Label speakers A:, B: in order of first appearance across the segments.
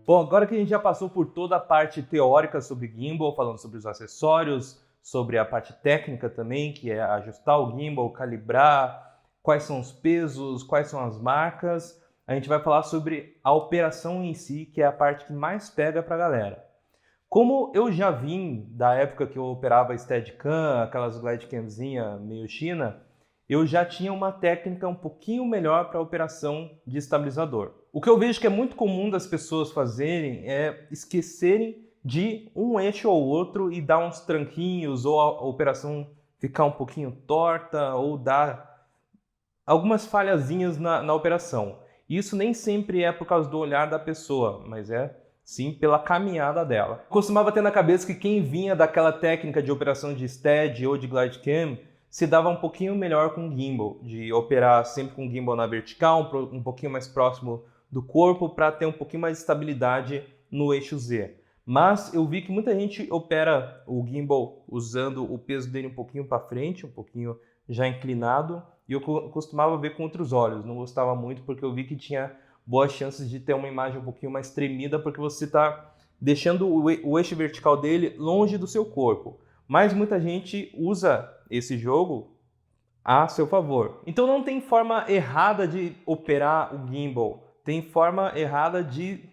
A: Bom, agora que a gente já passou por toda a parte teórica sobre gimbal, falando sobre os acessórios, sobre a parte técnica também, que é ajustar o gimbal, calibrar, quais são os pesos, quais são as marcas, a gente vai falar sobre a operação em si, que é a parte que mais pega para a galera. Como eu já vim da época que eu operava Steadicam, aquelas glidecamzinha meio China, eu já tinha uma técnica um pouquinho melhor para a operação de estabilizador. O que eu vejo que é muito comum das pessoas fazerem é esquecerem de um eixo ou outro e dar uns tranquinhos, ou a operação ficar um pouquinho torta, ou dar algumas falhazinhas na operação. Isso nem sempre é por causa do olhar da pessoa, mas é sim pela caminhada dela. Eu costumava ter na cabeça que quem vinha daquela técnica de operação de stead ou de glidecam se dava um pouquinho melhor com gimbal, de operar sempre com gimbal na vertical, um pouquinho mais próximo do corpo, para ter um pouquinho mais de estabilidade no eixo Z. Mas eu vi que muita gente opera o gimbal usando o peso dele um pouquinho para frente, um pouquinho já inclinado, e eu costumava ver com outros olhos, não gostava muito porque eu vi que tinha boas chances de ter uma imagem um pouquinho mais tremida, porque você está deixando o eixo vertical dele longe do seu corpo. Mas muita gente usa esse jogo a seu favor. Então não tem forma errada de operar o gimbal, tem forma errada de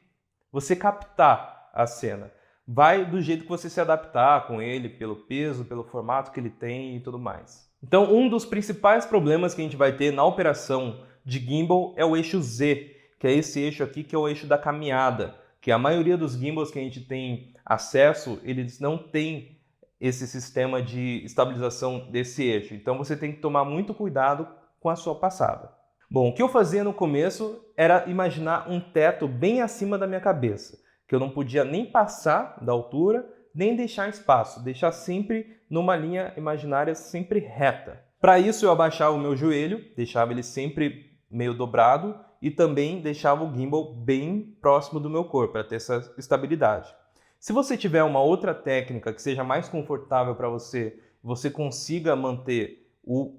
A: você captar a cena. Vai do jeito que você se adaptar com ele, pelo peso, pelo formato que ele tem e tudo mais. Então um dos principais problemas que a gente vai ter na operação de gimbal é o eixo Z, que é esse eixo aqui, que é o eixo da caminhada, que a maioria dos gimbals que a gente tem acesso, eles não têm esse sistema de estabilização desse eixo. Então você tem que tomar muito cuidado com a sua passada. Bom, o que eu fazia no começo era imaginar um teto bem acima da minha cabeça, que eu não podia nem passar da altura, nem deixar espaço, deixar sempre numa linha imaginária sempre reta. Para isso eu abaixava o meu joelho, deixava ele sempre meio dobrado e também deixava o gimbal bem próximo do meu corpo, para ter essa estabilidade. Se você tiver uma outra técnica que seja mais confortável para você, você consiga manter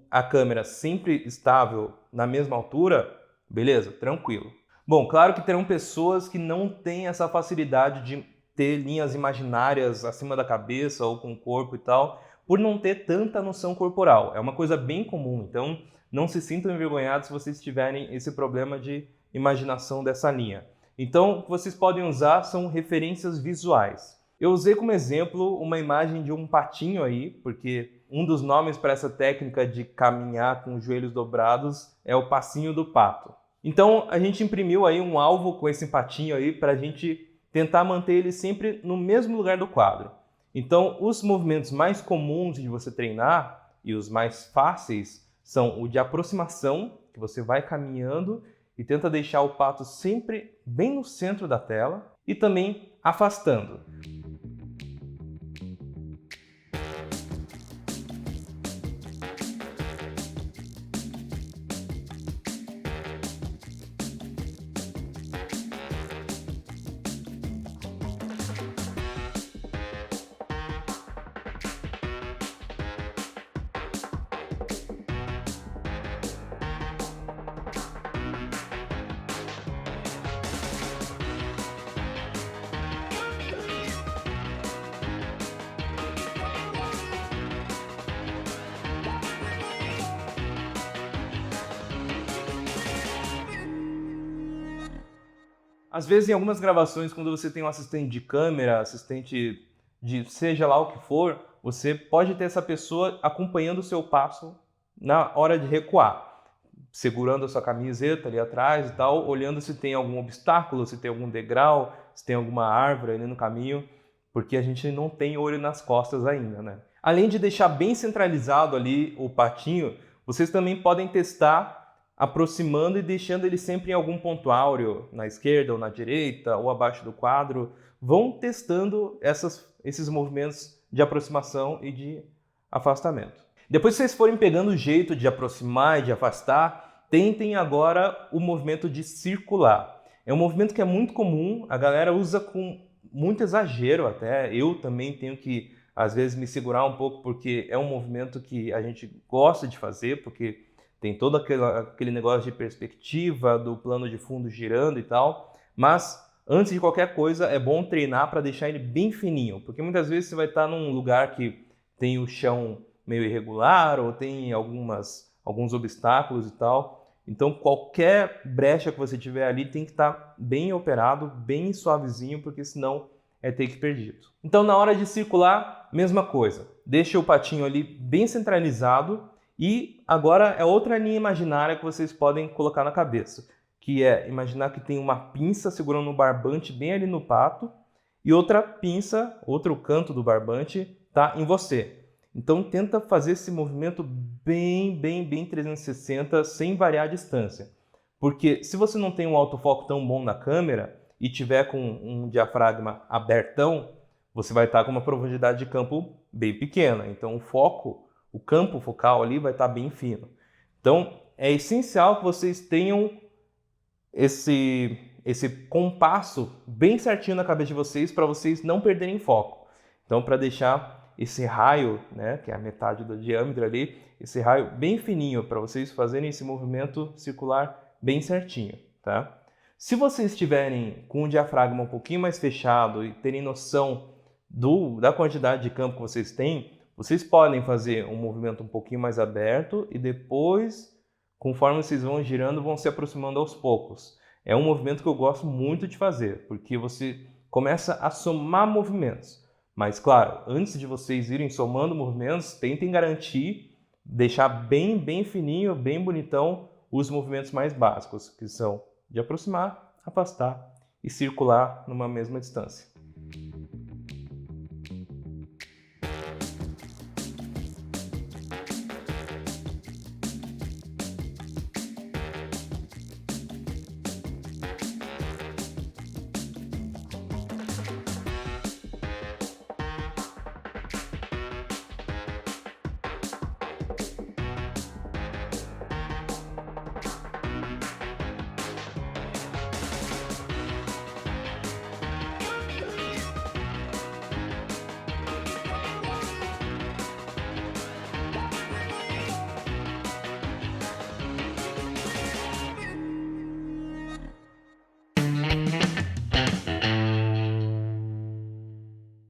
A: a câmera sempre estável na mesma altura, beleza, tranquilo. Bom, claro que terão pessoas que não têm essa facilidade de ter linhas imaginárias acima da cabeça ou com o corpo e tal, por não ter tanta noção corporal. É uma coisa bem comum, então não se sintam envergonhados se vocês tiverem esse problema de imaginação dessa linha. Então, o que vocês podem usar são referências visuais. Eu usei como exemplo uma imagem de um patinho aí, porque um dos nomes para essa técnica de caminhar com os joelhos dobrados é o passinho do pato. Então, a gente imprimiu aí um alvo com esse patinho aí para a gente tentar manter ele sempre no mesmo lugar do quadro. Então, os movimentos mais comuns de você treinar e os mais fáceis são o de aproximação, que você vai caminhando e tenta deixar o pato sempre bem no centro da tela, e também afastando. Às vezes, em algumas gravações, quando você tem um assistente de câmera, assistente de seja lá o que for, você pode ter essa pessoa acompanhando o seu passo na hora de recuar, segurando a sua camiseta ali atrás e tal, olhando se tem algum obstáculo, se tem algum degrau, se tem alguma árvore ali no caminho, porque a gente não tem olho nas costas ainda, né? Além de deixar bem centralizado ali o patinho, vocês também podem testar aproximando e deixando ele sempre em algum ponto áureo, na esquerda ou na direita, ou abaixo do quadro. Vão testando esses movimentos de aproximação e de afastamento. Depois que vocês forem pegando o jeito de aproximar e de afastar, tentem agora o movimento de circular. É um movimento que é muito comum, a galera usa com muito exagero até. Eu também tenho que, às vezes, me segurar um pouco, porque é um movimento que a gente gosta de fazer, porque tem todo aquele negócio de perspectiva, do plano de fundo girando e tal, mas Antes de qualquer coisa, é bom treinar para deixar ele bem fininho, porque muitas vezes você vai estar num lugar que tem o chão meio irregular ou tem alguns obstáculos e tal. Então, qualquer brecha que você tiver ali tem que estar bem operado, bem suavezinho, porque senão é take perdido. Então, na hora de circular, mesma coisa. Deixa o patinho ali bem centralizado e agora é outra linha imaginária que vocês podem colocar na cabeça, que é imaginar que tem uma pinça segurando um barbante bem ali no pato e outra pinça, outro canto do barbante, está em você. Então tenta fazer esse movimento bem 360, sem variar a distância. Porque se você não tem um autofoco tão bom na câmera e tiver com um diafragma abertão, você vai estar com uma profundidade de campo bem pequena. Então o campo focal ali vai estar bem fino. Então é essencial que vocês tenham esse compasso bem certinho na cabeça de vocês para vocês não perderem foco. Então, para deixar esse raio, né, que é a metade do diâmetro ali, esse raio bem fininho para vocês fazerem esse movimento circular bem certinho, tá? Se vocês estiverem com o diafragma um pouquinho mais fechado e terem noção da quantidade de campo que vocês têm, vocês podem fazer um movimento um pouquinho mais aberto e depois, conforme vocês vão girando, vão se aproximando aos poucos. É um movimento que eu gosto muito de fazer, porque você começa a somar movimentos. Mas, claro, antes de vocês irem somando movimentos, tentem garantir, deixar bem fininho, bem bonitão, os movimentos mais básicos, que são de aproximar, afastar e circular numa mesma distância.